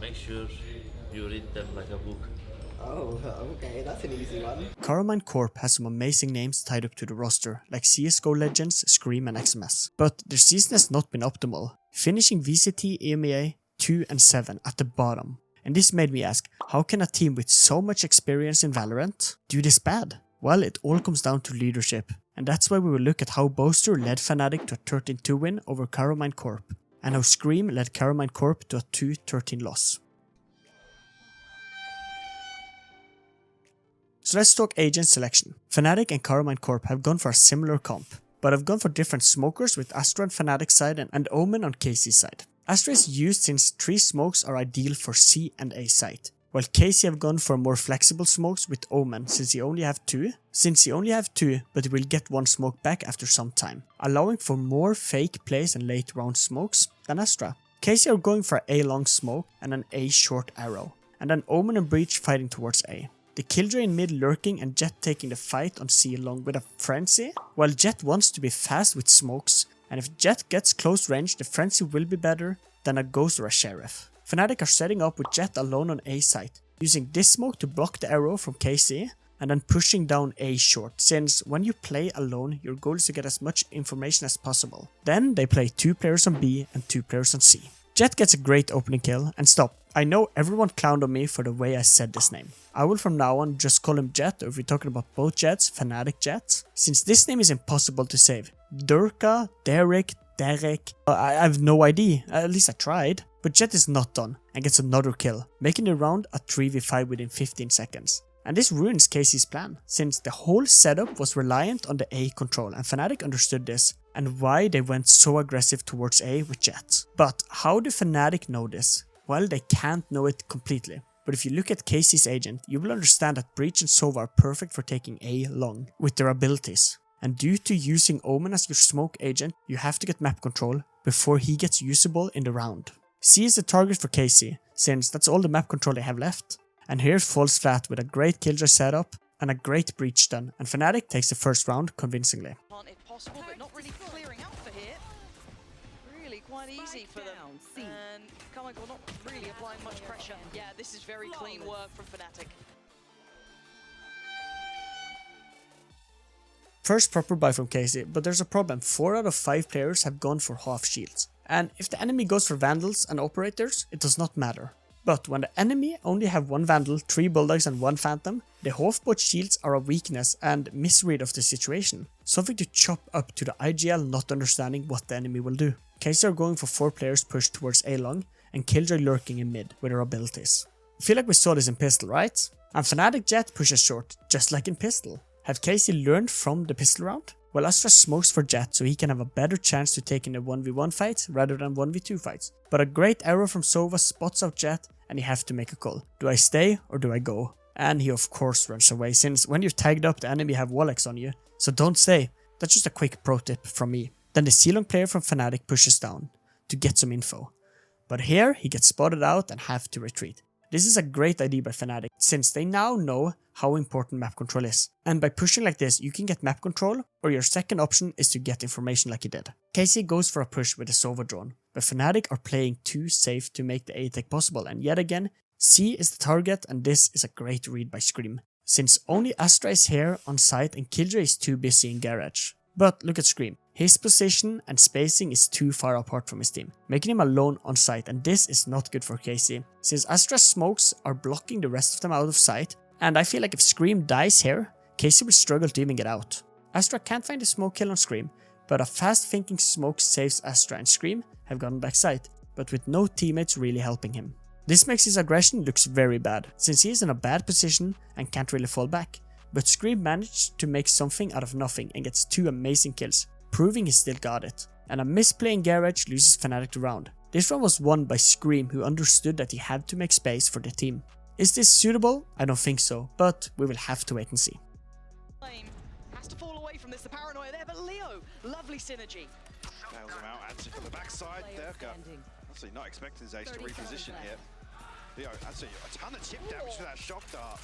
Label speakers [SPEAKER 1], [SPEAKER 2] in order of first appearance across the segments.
[SPEAKER 1] Make sure you read them like a book.
[SPEAKER 2] Oh, okay, that's an easy one.
[SPEAKER 3] KARMINE Corp has some amazing names tied up to the roster, like CSGO legends, Scream and XMS. But their season has not been optimal, finishing VCT, EMEA 2 and 7 at the bottom. And this made me ask, how can a team with so much experience in Valorant do this bad? Well, it all comes down to leadership, and that's why we will look at how Boaster led FNATIC to a 13-2 win over KARMINE Corp, and how Scream led KARMINE Corp to a 2-13 loss. So let's talk agent selection. FNATIC and KARMINE Corp have gone for a similar comp, but have gone for different smokers, with Astra on FNATIC side and Omen on KC side. Astra is used since 3 smokes are ideal for C and A site, while KC have gone for more flexible smokes with Omen since he only have 2, but he will get 1 smoke back after some time, allowing for more fake plays and late round smokes than Astra. KC are going for A long smoke and an A short arrow, and then Omen and Breach fighting towards A. The Killjoy in mid lurking and Jett taking the fight on C along with a Frenzy, while Jett wants to be fast with smokes, and if Jett gets close range, the Frenzy will be better than a Ghost or a Sheriff. FNATIC are setting up with Jett alone on A site, using this smoke to block the arrow from KC, and then pushing down A short, since when you play alone, your goal is to get as much information as possible. Then they play 2 players on B and 2 players on C. Jett gets a great opening kill, and stop. I know everyone clowned on me for the way I said this name. I will from now on just call him Jett, or if we're talking about both Jetts, FNATIC Jett, since this name is impossible to save. Durka, Derek, I have no idea, at least I tried. But Jett is not done, and gets another kill, making the round a 3v5 within 15 seconds. And this ruins KC's plan, since the whole setup was reliant on the A control, and FNATIC understood this, and why they went so aggressive towards A with Jett. But how do FNATIC know this? Well, they can't know it completely. But if you look at KC's agent, you will understand that Breach and Sova are perfect for taking A long, with their abilities. And due to using Omen as your smoke agent, you have to get map control before he gets usable in the round. C is the target for KC, since that's all the map control they have left. And here it falls flat with a great Killjoy setup and a great Breach stun, and FNATIC takes the first round convincingly.
[SPEAKER 4] If possible, but not really clearing out for here. Really quite easy for them. And KARMINE not really applying much pressure. Yeah, this is very clean work from FNATIC.
[SPEAKER 3] First proper buy from KC, but there's a problem. 4 out of 5 players have gone for half shields. And if the enemy goes for Vandals and Operators, it does not matter. But when the enemy only have 1 Vandal, 3 Bulldogs and 1 Phantom, the half-bot shields are a weakness and misread of the situation. Something to chop up to the IGL not understanding what the enemy will do. KC are going for 4 players pushed towards A long, and Killjoy lurking in mid with their abilities. I feel like we saw this in Pistol, right? And FNATIC Jett pushes short, just like in Pistol. Have KC learned from the Pistol round? Well, Astra smokes for Jett so he can have a better chance to take in the 1v1 fight rather than 1v2 fights. But a great arrow from Sova spots out Jett, and you have to make a call. Do I stay or do I go? And he of course runs away, since when you're tagged up the enemy have Wall-X on you, so don't stay. That's just a quick pro tip from me. Then the C-long player from FNATIC pushes down to get some info. But here he gets spotted out and have to retreat. This is a great idea by FNATIC, since they now know how important map control is. And by pushing like this, you can get map control, or your second option is to get information like he did. KC goes for a push with the Sova drone, but FNATIC are playing too safe to make the A-tech possible, and yet again, C is the target, and this is a great read by Scream, since only Astra is here on site and Killjoy is too busy in garage. But look at Scream. His position and spacing is too far apart from his team, making him alone on site, and this is not good for KC, since Astra's smokes are blocking the rest of them out of sight, and I feel like if Scream dies here, KC will struggle to even get out. Astra can't find a smoke kill on Scream, but a fast thinking smoke saves Astra, and Scream have gotten back site, but with no teammates really helping him. This makes his aggression looks very bad, since he is in a bad position and can't really fall back. But Scream managed to make something out of nothing and gets 2 amazing kills, proving he still got it. And a misplay in garage loses FNATIC the round. This round was won by Scream, who understood that he had to make space for the team. Is this suitable? I don't think so, but we will have to wait and see.
[SPEAKER 4] Has to fall away from this, the paranoia there, but Leo, lovely synergy.
[SPEAKER 5] Nails him out, Ansi from the backside, Durka. Actually not expecting Zace to reposition here. Leo, actually a ton of chip damage for that shock dart.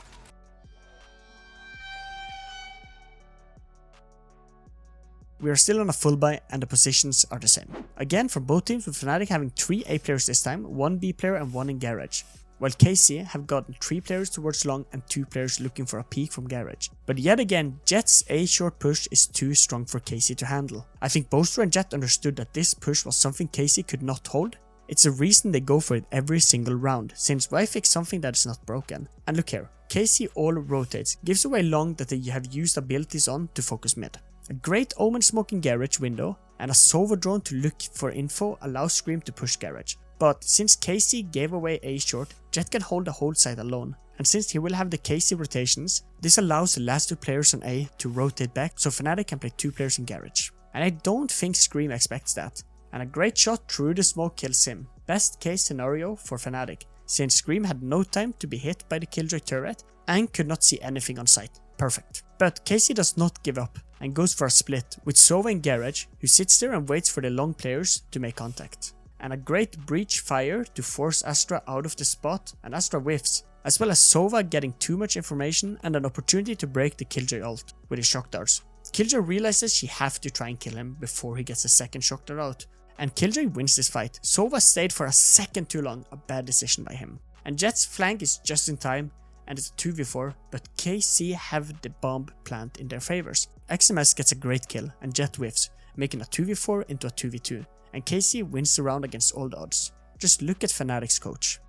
[SPEAKER 3] we are still on a full buy and the positions are the same. Again for both teams, with FNATIC having 3 A players this time, 1 B player and 1 in garage. While Cxdy have gotten 3 players towards long and 2 players looking for a peek from garage. But yet again, Jet's A short push is too strong for Cxdy to handle. I think Boaster and Jet understood that this push was something Cxdy could not hold. It's a reason they go for it every single round, since why fix something that is not broken? And look here, Cxdy all rotates, gives away long that they have used abilities on to focus mid. A great Omen smoke in garage window and a Sova drone to look for info allows Scream to push garage. But since Cxdy gave away A short, Jet can hold the whole side alone, and since he will have the Cxdy rotations, this allows the last 2 players on A to rotate back so FNATIC can play 2 players in garage. And I don't think Scream expects that, and a great shot through the smoke kills him. Best case scenario for FNATIC, since Scream had no time to be hit by the Killjoy turret and could not see anything on sight. Perfect. But Cxdy does not give up and goes for a split with Sova in garage, who sits there and waits for the long players to make contact. And a great breach fire to force Astra out of the spot, and Astra whiffs, as well as Sova getting too much information and an opportunity to break the Killjoy ult with his shock darts. Killjoy realizes she have to try and kill him before he gets a second shock dart out, and Killjoy wins this fight. Sova stayed for a second too long, a bad decision by him. And Jet's flank is just in time, and it's a 2v4, but Cxdy have the bomb plant in their favors. XMS gets a great kill and Jet whiffs, making a 2v4 into a 2v2. And Cxdy wins the round against all the odds. Just look at FNATIC's coach.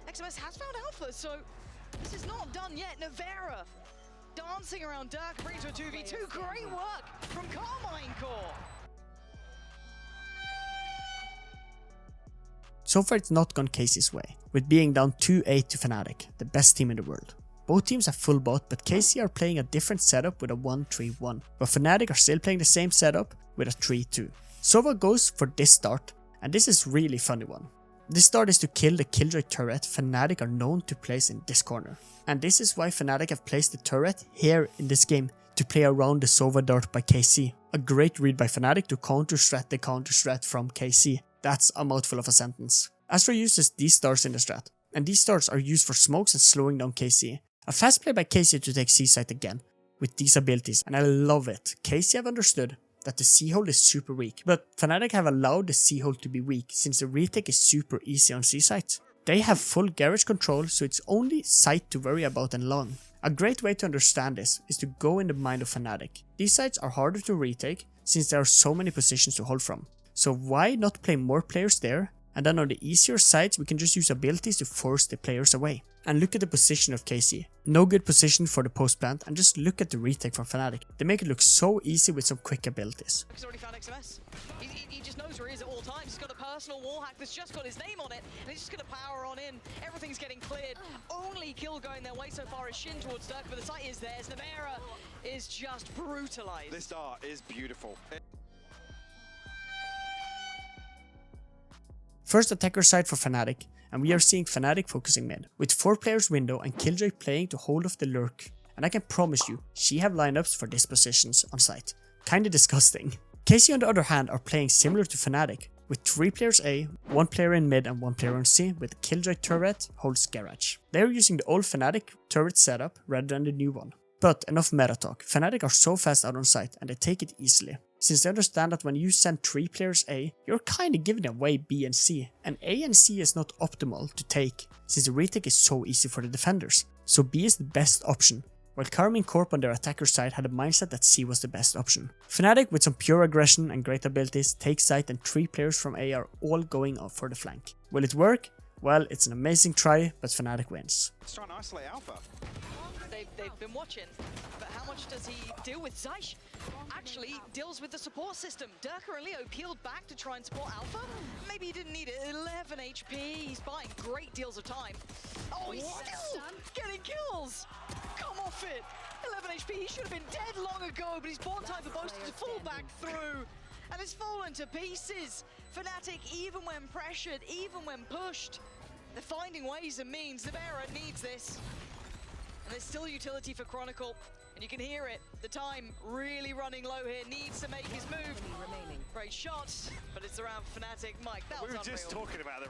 [SPEAKER 4] XMS has found Alpha, so this is not done yet. Navera dancing around Dirk brings to a 2v2. Great work from KARMINE CORP.
[SPEAKER 3] So far it's not gone Cxdy's way, with being down 2-8 to FNATIC, the best team in the world. Both teams are full bot, but Cxdy are playing a different setup with a 1-3-1, but FNATIC are still playing the same setup with a 3-2. Sova goes for this start, and this is really funny one. This start is to kill the Killjoy turret FNATIC are known to place in this corner. And this is why FNATIC have placed the turret here in this game, to play around the Sova dart by Cxdy. A great read by FNATIC to counter-strat the counter-strat from Cxdy. That's a mouthful of a sentence. Astra uses these stars in the strat, and these stars are used for smokes and slowing down Cxdy. A fast play by Cxdy to take C-site again, with these abilities, and I love it. Cxdy have understood that the C-hole is super weak, but FNATIC have allowed the C-hole to be weak since the retake is super easy on C-site. They have full garage control, so it's only sight to worry about and long. A great way to understand this is to go in the mind of FNATIC. These sites are harder to retake since there are so many positions to hold from. So why not play more players there, and then on the easier sides we can just use abilities to force the players away. And look at the position of Cxdy. No good position for the post plant, and just look at the retake from FNATIC. They make it look so easy with some quick abilities.
[SPEAKER 4] He's already found XMS. He just knows where he is at all times. He's got a personal wall hack that's just got his name on it, and he's just going to power on in. Everything's getting cleared. Only kill going their way so far is Shin towards Dirk, but the site is theirs. Navera is just brutalized.
[SPEAKER 5] This dart is beautiful.
[SPEAKER 3] First attacker side for FNATIC, and we are seeing FNATIC focusing mid, with 4 players window and Killjoy playing to hold off the lurk. And I can promise you, she have lineups for these positions on site. Kinda disgusting. Cxdy on the other hand are playing similar to FNATIC, with 3 players A, 1 player in mid and 1 player on C, with Killjoy turret holds garage. They are using the old FNATIC turret setup rather than the new one. But enough meta talk, FNATIC are so fast out on site and they take it easily, since they understand that when you send 3 players A, you're kinda giving away B and C, and A and C is not optimal to take, since the retake is so easy for the defenders, so B is the best option, while KARMINE CORP on their attacker side had a mindset that C was the best option. FNATIC with some pure aggression and great abilities take site, and 3 players from A are all going up for the flank. Will it work? Well, it's an amazing try, but FNATIC wins.
[SPEAKER 5] Let's try and isolate Alpha.
[SPEAKER 4] They've been watching, but how much does he deal with? Zysh actually deals with the support system. Durka and Leo peeled back to try and support Alpha. Maybe he didn't need it. 11 HP. He's buying great deals of time. Oh, he's still getting kills. Come off it. 11 HP. He should have been dead long ago, but he's bought time for Boaster to fall back through. And it's fallen to pieces. FNATIC, even when pressured, even when pushed, they're finding ways and means. Navera needs this. And there's still utility for Chronicle, and you can hear it. The time really running low here, needs to make his move. Great shot, but it's around FNATIC. Mike, that was unreal.
[SPEAKER 5] We were just talking about the